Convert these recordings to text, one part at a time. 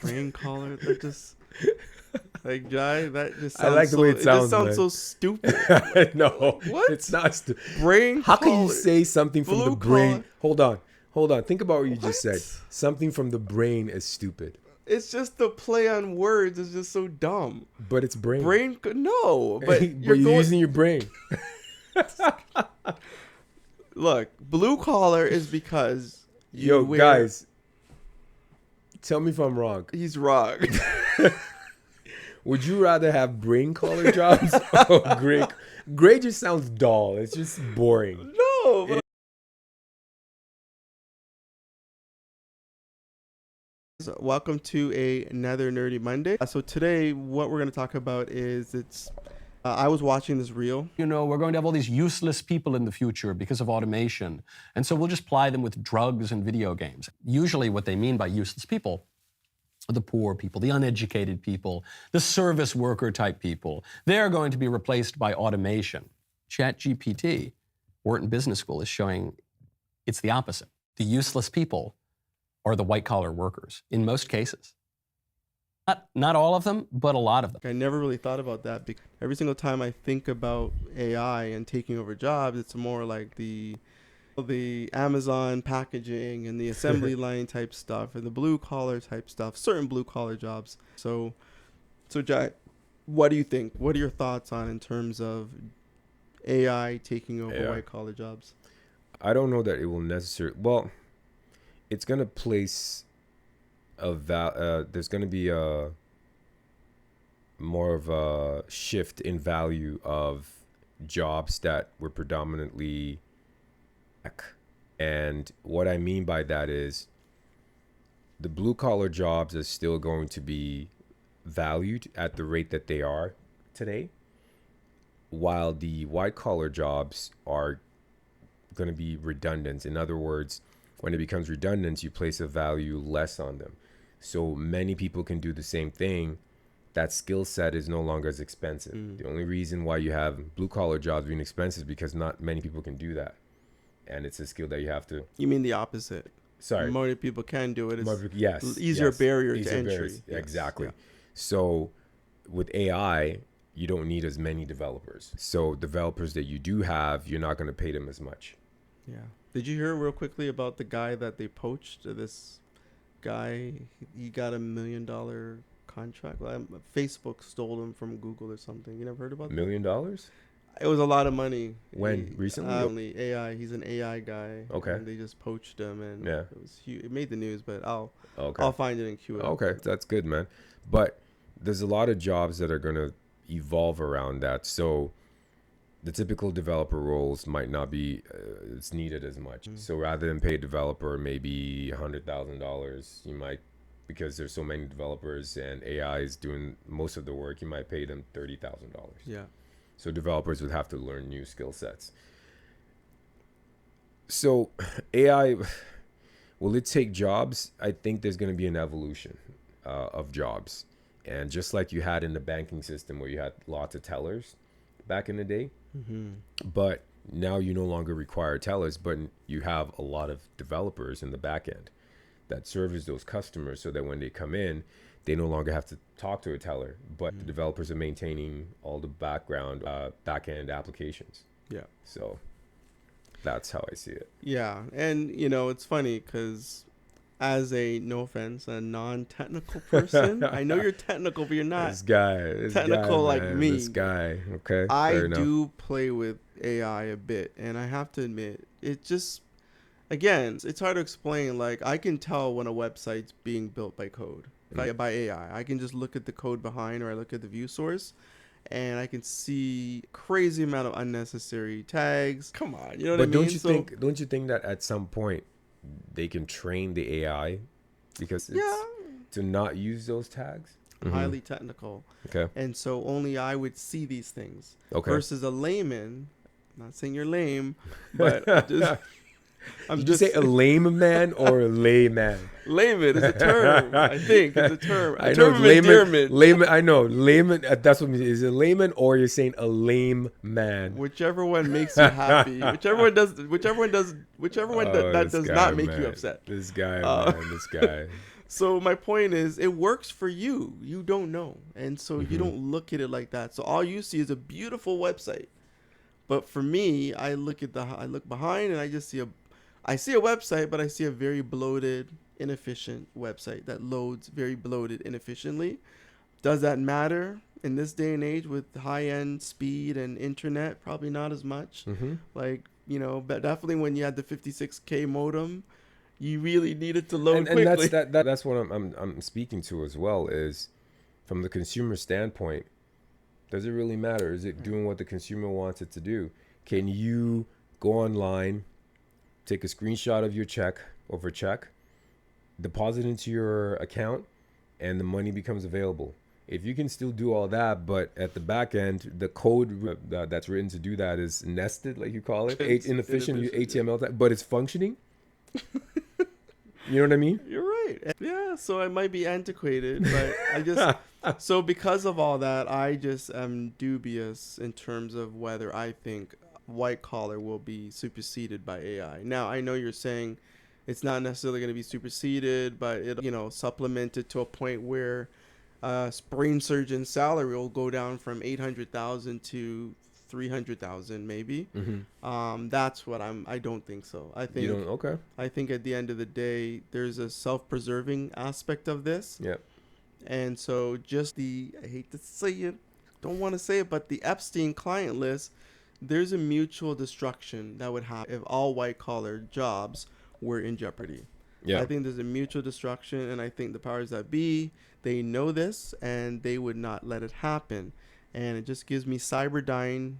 Brain collar. That just like Jai. That just I sounds like the so. way it sounds, just sounds man. so stupid. No, What? it's not. Brain How collar. can you say something from the blue brain? collar. Hold on. Think about what you just said. What? Something from the brain is stupid, It's just the play on words is just so dumb. but it's brain. No, but But you're you're going. using your brain. Look, blue collar is because you Yo, wear, guys, tell me if I'm wrong. He's wrong. Would you rather have brain collar jobs or gray? Gray just sounds dull. It's just boring. No. But welcome to another Nerdy Monday. So today, what we're going to talk about is I was watching this reel. You know, we're going to have all these useless people in the future because of automation. And so we'll just ply them with drugs and video games. Usually what they mean by useless people are the poor people, the uneducated people, the service worker type people. They're going to be replaced by automation. ChatGPT, Wharton Business School, is showing it's the opposite. The useless people are the white-collar workers in most cases. Not all of them, but a lot of them. I never really thought about that because every single time I think about AI and taking over jobs, it's more like the Amazon packaging and the assembly line type stuff and the blue collar type stuff, certain blue collar jobs. So Jai, what do you think? What are your thoughts on in terms of AI taking over white collar jobs? I don't know that it will necessarily. Well, it's gonna place there's going to be a more of a shift in value of jobs that were predominantly tech. And what I mean by that is the blue collar jobs are still going to be valued at the rate that they are today, while the white collar jobs are going to be redundant. In other words, when it becomes redundant, you place a value less on them. So many people can do the same thing. That skill set is no longer as expensive. The only reason why you have blue collar jobs being expensive is because not many people can do that. And it's a skill that you have to. You mean the opposite? Sorry. More people can do it. It's yes. Easier yes. barrier Easier to entry. barriers. Yes. Exactly. Yeah. So with AI, you don't need as many developers. So developers that you do have, you're not going to pay them as much. Yeah. Did you hear real quickly about the guy that they poached? This guy, he got $1 million contract. Facebook stole him from Google or something. You never heard about that? $1 million? It was a lot of money. When? Recently? Only AI. He's an AI guy. Okay. And they just poached him, and Yeah. it was huge. It made the news, but I'll find it and queue it. Okay, that's good, man. But there's a lot of jobs that are going to evolve around that. So the typical developer roles might not be it's needed as much. So rather than pay a developer maybe $100,000, you might, because there's so many developers and AI is doing most of the work, you might pay them $30,000. Yeah. So developers would have to learn new skill sets. So AI, will it take jobs? I think there's going to be an evolution of jobs. And just like you had in the banking system where you had lots of tellers back in the day, but now you no longer require tellers, but you have a lot of developers in the back end that service those customers so that when they come in, they no longer have to talk to a teller, but the developers are maintaining all the background back end applications. Yeah. So that's how I see it. Yeah. And, it's funny because as a non-technical person, I know you're technical, but you're not This guy, technical like man, me. This guy, okay. I fair enough. do play with AI a bit, and I have to admit, it just, again, it's hard to explain. Like, I can tell when a website's being built by code, by AI. I can just look at the code behind, or I look at the view source, and I can see crazy amount of unnecessary tags. Come on, you know what I mean? Don't you think that at some point they can train the AI because it's to not use those tags? Highly technical. Okay. And so only I would see these things. Okay. Versus a layman. I'm not saying you're lame, but Did you say a lame man or a layman? Layman is a term. I think it's a term. I term know of layman. endearment. Layman. I know layman. That's what it means. Is it layman or you're saying a lame man? Whichever one makes you happy. Whichever one that does not make you upset. This guy, man. This guy. So my point is, it works for you. You don't know, and so you don't look at it like that. So all you see is a beautiful website. But for me, I look behind, and I see a website, but I see a very bloated, inefficient website that loads very bloated, inefficiently. Does that matter in this day and age with high-end speed and internet? Probably not as much. Like, but definitely when you had the 56K modem, you really needed to load And quickly. that's what I'm speaking to as well, is from the consumer standpoint. Does it really matter? Is it doing what the consumer wants it to do? Can you go online, take a screenshot of your check, deposit into your account, and the money becomes available? If you can still do all that, but at the back end, the code that's written to do that is nested, like you call it, inefficient, HTML, but it's functioning. You know what I mean? You're right. Yeah, so I might be antiquated, but I just so because of all that, I just am dubious in terms of whether I think white collar will be superseded by AI. Now, I know you're saying it's not necessarily going to be superseded, but it supplemented to a point where brain surgeon salary will go down from 800,000 to 300,000 maybe. That's what I don't think so. I think You don't? Okay. I think at the end of the day, there's a self-preserving aspect of this. Yep. And so I hate to say it, don't want to say it, but the Epstein client list, there's a mutual destruction that would happen if all white collar jobs were in jeopardy. Yeah. I think there's a mutual destruction, and I think the powers that be, they know this, and they would not let it happen. And it just gives me Cyberdyne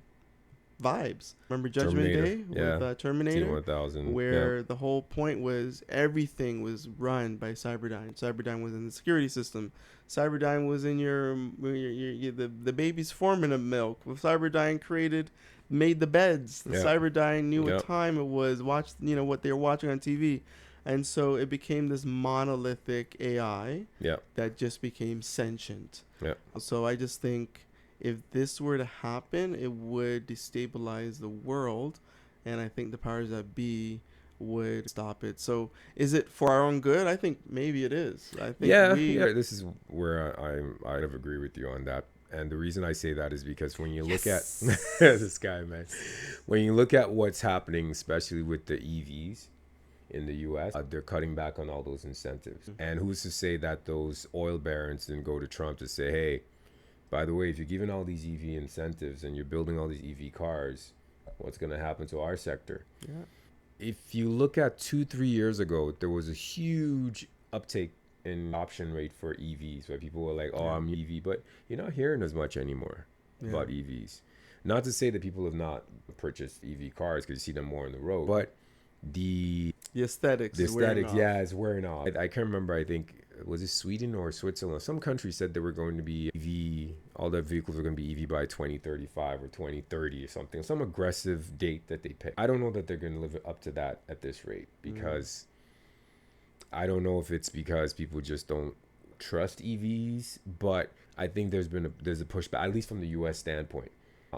vibes. Remember Judgment Day with Terminator? T-1000. Where the whole point was everything was run by Cyberdyne. Cyberdyne was in the security system. Cyberdyne was in the baby's formula of milk. Cyberdyne made the beds. Cyberdyne knew what time it was, watched what they were watching on TV. And so it became this monolithic AI that just became sentient. So I just think if this were to happen, it would destabilize the world, and I think the powers that be would stop it. So is it for our own good? I think maybe it is. I think this is where I agree with you on that. And the reason I say that is because when you look at this guy, man, when you look at what's happening, especially with the EVs in the US, they're cutting back on all those incentives. And who's to say that those oil barons didn't go to Trump to say, hey, by the way, if you're giving all these EV incentives and you're building all these EV cars, what's going to happen to our sector? If you look at 2-3 years ago, there was a huge uptake in adoption rate for EVs, where people were like, oh, I'm EV, but you're not hearing as much anymore about EVs. Not to say that people have not purchased EV cars, because you see them more on the road, but the aesthetics is wearing off. I can't remember, I think, was it Sweden or Switzerland? Some country said they were going to be EV, all their vehicles were going to be EV by 2035 or 2030 or something, some aggressive date that they picked. I don't know that they're going to live up to that at this rate, because I don't know if it's because people just don't trust EVs, but I think there's a pushback, at least from the US standpoint,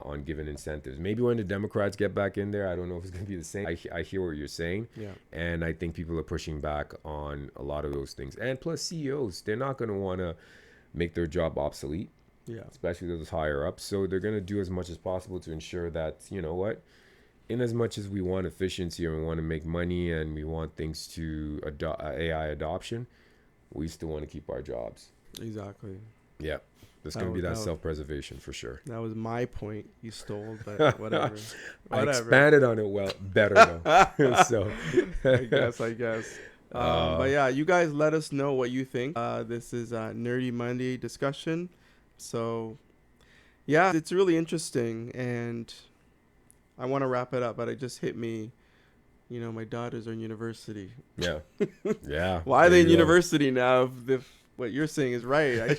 on giving incentives. Maybe when the Democrats get back in there, I don't know if it's going to be the same. I hear what you're saying. And I think people are pushing back on a lot of those things. And plus CEOs, they're not going to want to make their job obsolete, especially those higher ups. So they're going to do as much as possible to ensure that, you know what, in as much as we want efficiency and we want to make money and we want things to AI adoption, we still want to keep our jobs. Exactly. Yeah. There's going to be that self-preservation for sure. That was my point you stole, but whatever. I expanded on it better though. So I guess. But yeah, you guys let us know what you think. This is a Nerdy Monday discussion. So yeah, it's really interesting, and I want to wrap it up, but it just hit me. My daughters are in university. Yeah. Yeah. Why are they in university now if what you're saying is right? I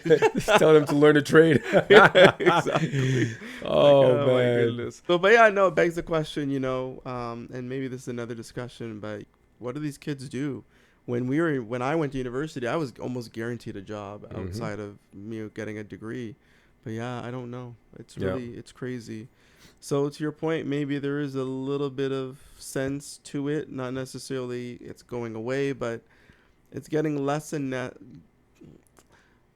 tell them to learn a trade. Exactly. Oh, man. My goodness. So, but yeah, no, it begs the question, and maybe this is another discussion, but what do these kids do? When I went to university, I was almost guaranteed a job outside of getting a degree. But yeah, I don't know. It's really, it's crazy. So to your point, maybe there is a little bit of sense to it. Not necessarily it's going away, but it's getting less and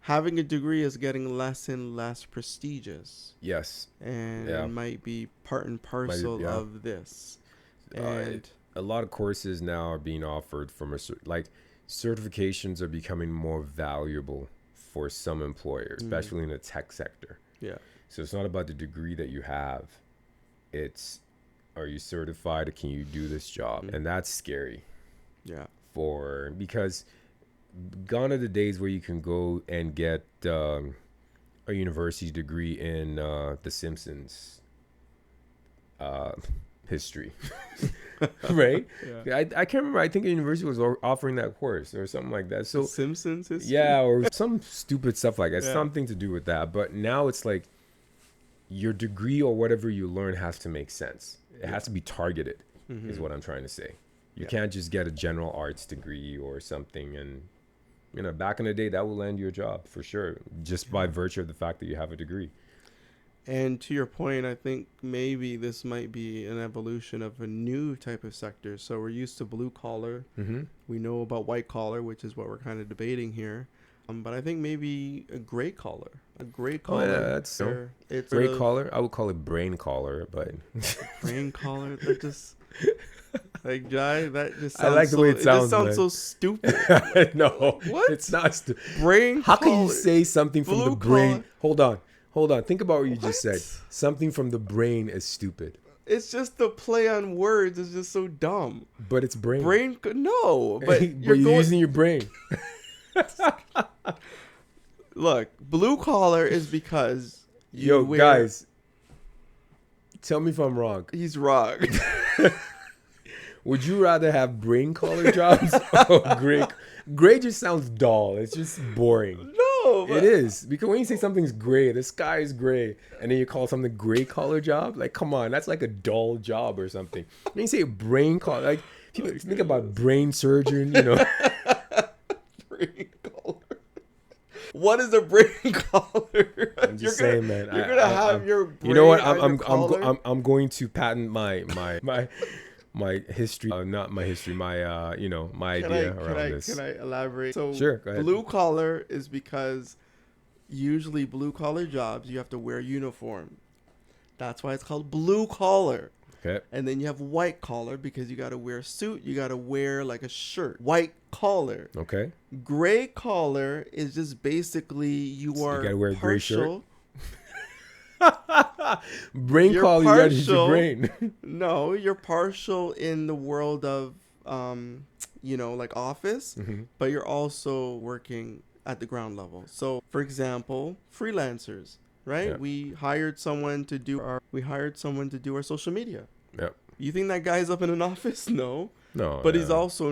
having a degree is getting less and less prestigious. Yes. And Yeah. it might be part and parcel yeah. of this. And a lot of courses now are being offered from like certifications are becoming more valuable for some employers, especially in the tech sector. yeah. So it's not about the degree that you have. It's, are you certified or can you do this job? And that's scary. Yeah. Because gone are the days where you can go and get a university degree in The Simpsons history. Right? Yeah. I can't remember. I think a university was offering that course or something like that. So Simpsons history? yeah, or some stupid stuff like that. Yeah. Something to do with that. But now it's like your degree or whatever you learn has to make sense. It has to be targeted, is what I'm trying to say. You can't just get a general arts degree or something. And, you know, back in the day, that will land you a job for sure, just by virtue of the fact that you have a degree. And to your point, I think maybe this might be an evolution of a new type of sector. So we're used to blue collar. Mm-hmm. We know about white collar, which is what we're kind of debating here. But I think maybe a gray collar. A gray collar. Oh, yeah, that's so. It's Gray sort of collar? I would call it brain collar, but. brain collar. That just like Jai. That just I sounds like the way it just sounds, sounds man. so stupid. No, What? it's not. Brain. How can you collar. say something from the Blue brain? collar. Hold on. Think about what you just What? said. Something from the brain is stupid, It's just the play on words is just so dumb. but it's brain. No, but But you're you're going. using your brain. Look, blue collar is because you Yo, wear, guys, tell me if I'm wrong. He's wrong. Would you rather have brain collar jobs or gray? Gray just sounds dull. It's just boring. No, but It is, because when you say something's gray, the sky is gray, and then you call something gray collar job, like, come on, that's like a dull job or something. When you say brain collar, like, people think about brain surgeon, you know. brain collar. What is a brain collar? I'm just saying, man. You're gonna have your brain. You know what? on your collar? I'm going to patent my history, not my history, my my idea around this. Can I elaborate? So Sure, go ahead. blue collar is because usually blue collar jobs you have to wear uniform. That's why it's called blue collar. Okay. And then you have white collar because you got to wear a suit. You got to wear like a shirt. White collar. Okay. Gray collar is just basically you So you are gotta wear a gray shirt? partial. Brain You're collar, you gotta use your partial. brain. No, you're partial in the world of, like office, but you're also working at the ground level. So, for example, freelancers, right? Yeah. We hired someone to do our social media. Yep. You think that guy's up in an office? No. No. But yeah. he's also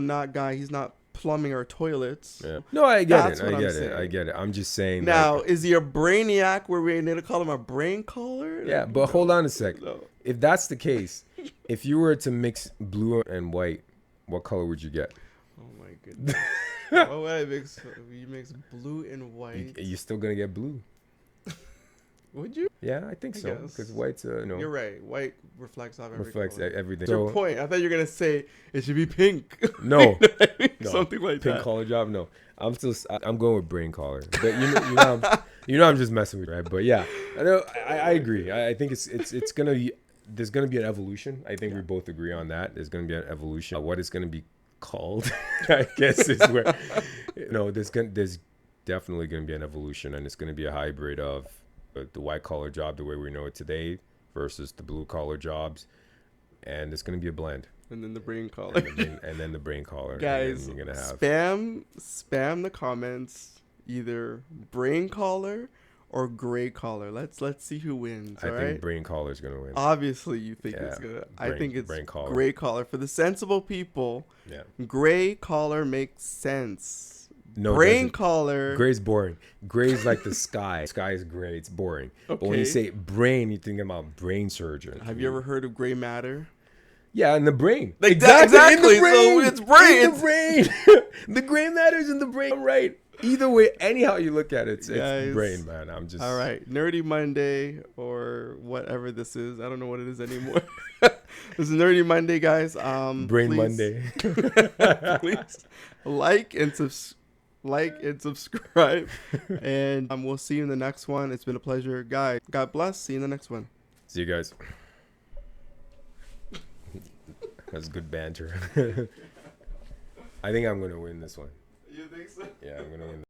he's not plumbing our toilets. Yeah. No, I get That's it. what I I'm get it. saying. I get it. I'm just saying. Now, like, is he a brainiac where we need to call him a brain collar? yeah, but hold on a sec. No. If that's the case, if you were to mix blue and white, what color would you get? Oh my goodness. What would I mix? You mix blue and white. You're still gonna get blue. Would you? Yeah, I think I so. guess. Because white's You're right. White reflects off every reflects color. everything. That's your point. I thought you were gonna say it should be pink. No, You know what I mean? no. Something like pink that. collar job. No, I'm going with brain collar. But I'm just messing with you, right? But yeah, I agree. I think it's gonna be, there's gonna be an evolution. I think we both agree on that. There's gonna be an evolution. What it's gonna be called, I guess, is where there's definitely gonna be an evolution, and it's gonna be a hybrid of the white collar job the way we know it today versus the blue collar jobs, and it's gonna be a blend. And then the brain collar. And then the brain collar. Guys, and then you're gonna have spam the comments either brain collar or gray collar. Let's see who wins. I all think right? brain collar is gonna win. Obviously, you think it's gonna. I think it's brain collar. gray collar for the sensible people. Yeah. Gray collar makes sense. No, Brain collar. Gray's boring. Gray's like the sky. Sky is gray. It's boring. But when you Okay. say brain, you're thinking about brain surgeon. Have you ever heard of gray matter? Yeah, in the brain. Exactly. In the brain. So it's brain. In the brain. The gray matter's in the brain. I'm right. Either way, anyhow you look at it, it's Guys. brain, man. I'm just. All right. Nerdy Monday or whatever this is. I don't know what it is anymore. This is Nerdy Monday, guys. Brain Please, Monday. please like and subscribe, and we'll see you in the next one. It's been a pleasure, guys. God bless. See you in the next one. See you guys. That's good banter. I think I'm gonna win this one. You think so? Yeah, I'm gonna win.